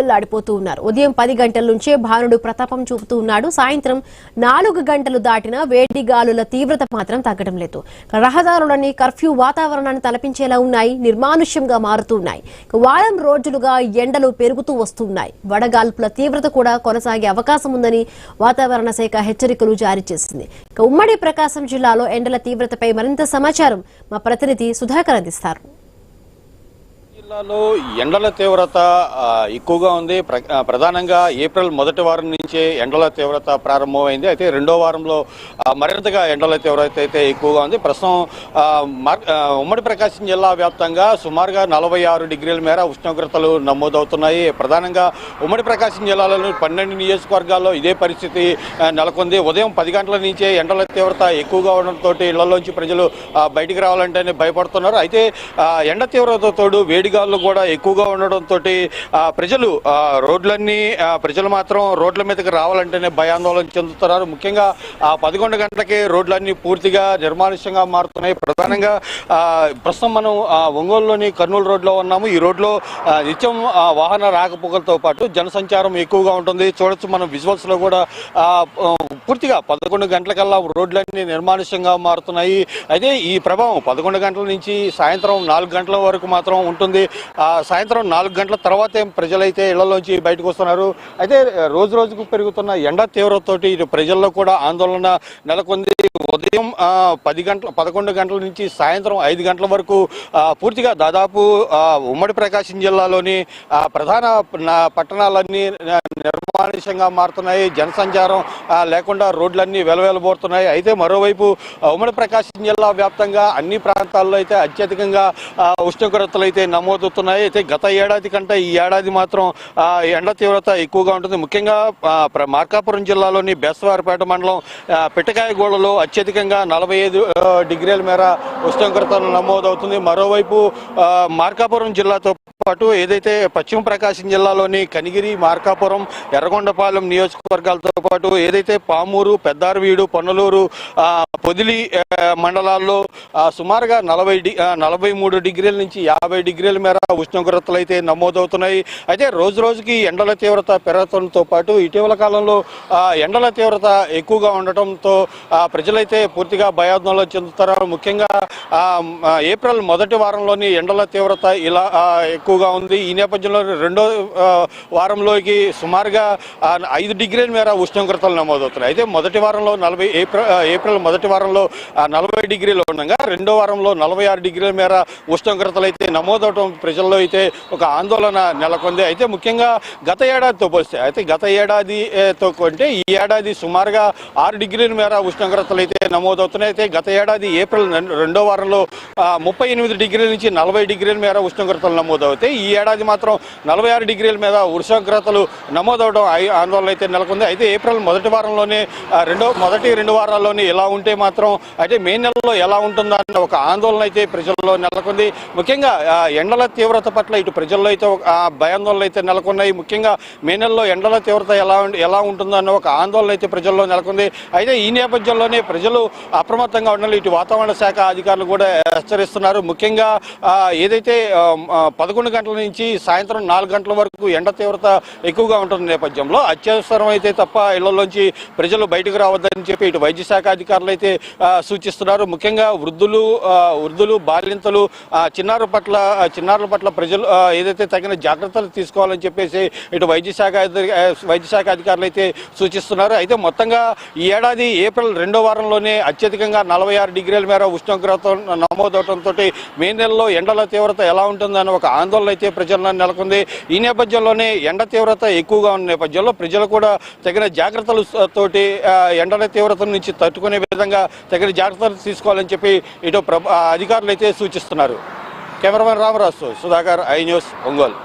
విలవిల్లాడిపోతూ ఉన్నారు. ఉదయం 10 గంటల నుంచే భానుడు ప్రతాపం చూపుతూ ఉన్నాడు. సాయంత్రం 4 గంటలు దాటినా వేడి గాలుల తీవ్రత మాత్రం తగ్గడం లేదు. రహదారులన్నీ కర్ఫ్యూ వాతావరణాన్ని తలపించేలా ఉన్నాయి, నిర్మానుష్యంగా మారుతూ ఉన్నాయి. వారం రోజులుగా ఎండలు పెరుగుతూ వస్తున్నాయి. వడగాల్పుల తీవ్రత కూడా కొనసాగే అవకాశం ఉందని వాతావరణ శాఖ హెచ్చరికలు జారీ చేసింది. ఉమ్మడి ప్రకాశం జిల్లాలో ఎండల తీవ్రతపై మరింత సమాచారం మా ప్రతినిధి సుధాకర్ అందిస్తారు. జిల్లాలో ఎండల తీవ్రత ఎక్కువగా ఉంది. ప్రధానంగా ఏప్రిల్ మొదటి వారం నుంచే ఎండల తీవ్రత ప్రారంభమైంది. అయితే రెండో వారంలో మరింతగా ఎండల తీవ్రత అయితే ఎక్కువగా ఉంది. ప్రస్తుతం ఉమ్మడి ప్రకాశం జిల్లా వ్యాప్తంగా సుమారుగా 46 డిగ్రీల మేర ఉష్ణోగ్రతలు నమోదవుతున్నాయి. ప్రధానంగా ఉమ్మడి ప్రకాశం జిల్లాలోని 12 నియోజకవర్గాల్లో ఇదే పరిస్థితి నెలకొంది. ఉదయం 10 గంటల నుంచే ఎండల తీవ్రత ఎక్కువగా ఉండడంతో ఇళ్లలోంచి ప్రజలు బయటికి రావాలంటేనే భయపడుతున్నారు. అయితే ఎండ తీవ్రత తోడు వేడిగాలు కూడా ఎక్కువగా ఉండడంతో ప్రజలు ప్రజలు మాత్రం రోడ్ల మీదకి రావాలంటేనే భయాందోళన చెందుతున్నారు. ముఖ్యంగా 11 గంటలకే రోడ్లన్నీ పూర్తిగా నిర్మానుష్యంగా మారుతున్నాయి. ప్రధానంగా ప్రస్తుతం మనం ఒంగోలులోని కర్నూలు రోడ్లో ఉన్నాము. ఈ రోడ్లో నిత్యం వాహన రాకపోకలతో పాటు జనసంచారం ఎక్కువగా ఉంటుంది. చూడొచ్చు మనం విజువల్స్ లో కూడా పూర్తిగా 11 గంటలకల్లా రోడ్లన్నీ నిర్మానుష్యంగా మారుతున్నాయి. అయితే ఈ ప్రభావం 11 గంటల నుంచి సాయంత్రం 4 గంటల వరకు మాత్రం ఉంటుంది. సాయంత్రం 4 గంటల తర్వాతే ప్రజలైతే ఇళ్లలోంచి బయటకు వస్తున్నారు. అయితే రోజు రోజుకు పెరుగుతున్న ఎండ తీవ్రతతోటి ఇటు ప్రజల్లో కూడా ఆందోళన నెలకొంది. ఉదయం 11 గంటల నుంచి సాయంత్రం 5 గంటల వరకు పూర్తిగా దాదాపు ఉమ్మడి ప్రకాశం జిల్లాలోని ప్రధాన పట్టణాలన్నీ నిర్మానుష్యంగా మారుతున్నాయి. జనసంచారం లేకుండా రోడ్లన్నీ వెలవెలబోతున్నాయి. అయితే మరోవైపు ఉమ్మడి ప్రకాశం జిల్లా వ్యాప్తంగా అన్ని ప్రాంతాల్లో అయితే అత్యధికంగా ఉష్ణోగ్రతలు అయితే నమోదవుతున్నాయి. అయితే గత ఏడాది కంటే ఈ ఏడాది మాత్రం ఎండ తీవ్రత ఎక్కువగా ఉంటుంది. ముఖ్యంగా మార్కాపురం జిల్లాలోని బేస్తవారిపేట మండలం పిట్టకాయగూడలో అత్యధికంగా 45 డిగ్రీల మేర ఉష్ణోగ్రతలు నమోదవుతుంది. మరోవైపు మార్కాపురం జిల్లాతో పాటు ఏదైతే పశ్చిమ ప్రకాశం జిల్లాలోని కనిగిరి, మార్కాపురం, ఎర్రగొండపాలెం నియోజకవర్గాలతో పాటు ఏదైతే పామూరు, పెద్దారవీడు, పొన్నలూరు, పొదిలి మండలాల్లో సుమారుగా 43 డిగ్రీల నుంచి 50 డిగ్రీల మేర ఉష్ణోగ్రతలు అయితే నమోదవుతున్నాయి. అయితే రోజు రోజుకి ఎండల తీవ్రత పెరగడంతో పాటు ఇటీవల కాలంలో ఎండల తీవ్రత ఎక్కువగా ఉండటంతో ప్రజలైతే పూర్తిగా భయాందోళన చెందుతారు. ముఖ్యంగా ఏప్రిల్ మొదటి వారంలోని ఎండల తీవ్రత ఇలా ఎక్కువగా ఉంది. ఈ నేపథ్యంలో రెండో వారంలోకి సుమారుగా 5 డిగ్రీల మేర ఉష్ణోగ్రతలు నమోదవుతున్నాయి. అయితే మొదటి వారంలో ఏప్రిల్ మొదటి వారంలో 40 డిగ్రీలు ఉండగా రెండో వారంలో 46 డిగ్రీల మేర ఉష్ణోగ్రతలు అయితే నమోదవడం ప్రజల్లో అయితే ఒక ఆందోళన నెలకొంది. అయితే ముఖ్యంగా గత ఏడాదితో పోలిస్తే గత ఏడాదితో కొంటే ఈ ఏడాది సుమారుగా 6 డిగ్రీల మేర ఉష్ణోగ్రతలు అయితే నమోదవుతున్నాయి. అయితే గత ఏడాది ఏప్రిల్ రెండో వారంలో 38 డిగ్రీల నుంచి 40 డిగ్రీల మేర ఉష్ణోగ్రతలు నమోదవుతాయి. ఈ ఏడాది మాత్రం 46 డిగ్రీల మీద ఉష్ణోగ్రతలు నమోదవడం ఆందోళన అయితే నెలకొంది. అయితే ఏప్రిల్ మొదటి వారంలోనే మొదటి 2 వారాల్లోనే ఇలా ఉంటే మాత్రం అయితే మే నెలలో ఎలా ఉంటుందా అన్న ఒక ఆందోళన అయితే ప్రజల్లో నెలకొంది. ముఖ్యంగా ఎండల తీవ్రత పట్ల ఇటు ప్రజల్లో అయితే భయాందోళనలు అయితే నెలకొన్నాయి. ముఖ్యంగా మే నెలలో ఎండల తీవ్రత ఎలా ఉంటుందో అన్న ఒక ఆందోళన అయితే ప్రజల్లో నెలకొంది. అయితే ఈ నేపథ్యంలోనే ప్రజలు అప్రమత్తంగా ఉండాలి. ఇటు వాతావరణ శాఖ అధికారులు కూడా హెచ్చరిస్తున్నారు. ముఖ్యంగా ఏదైతే 11 గంటల నుంచి సాయంత్రం 4 గంటల వరకు ఎండ తీవ్రత ఎక్కువగా ఉంటున్న నేపథ్యంలో అత్యవసరం అయితే తప్ప ఇళ్లలోంచి ప్రజలు బయటకు రావద్దని చెప్పి ఇటు వైద్య శాఖ అధికారులు అయితే సూచిస్తున్నారు. ముఖ్యంగా వృద్ధులు, బాలింతలు, చిన్నారుల పట్ల ప్రజలు ఏదైతే తగిన జాగ్రత్తలు తీసుకోవాలని చెప్పేసి ఇటు వైద్య శాఖ అధికారులు అయితే సూచిస్తున్నారు. అయితే మొత్తంగా ఈ ఏడాది ఏప్రిల్ రెండో వారంలోనే అత్యధికంగా 46 డిగ్రీల మేర ఉష్ణోగ్రత నమోదవడంతో మే నెలలో ఎండల తీవ్రత ఎలా ఉంటుందని ఒక ఆందోళన అయితే ప్రజల్లో నెలకొంది. ఈ నేపథ్యంలోనే ఎండ తీవ్రత ఎక్కువగా ఉన్న నేపథ్యంలో ప్రజలు కూడా తగిన జాగ్రత్తలతోటి ఎండల తీవ్రత నుంచి తట్టుకునే విధంగా తగిన జాగ్రత్తలు తీసుకోవాలని చెప్పి ఇటు అధికారులు అయితే సూచిస్తున్నారు. Cameraman Ramaraju, Sudhakar, I news, Ongole.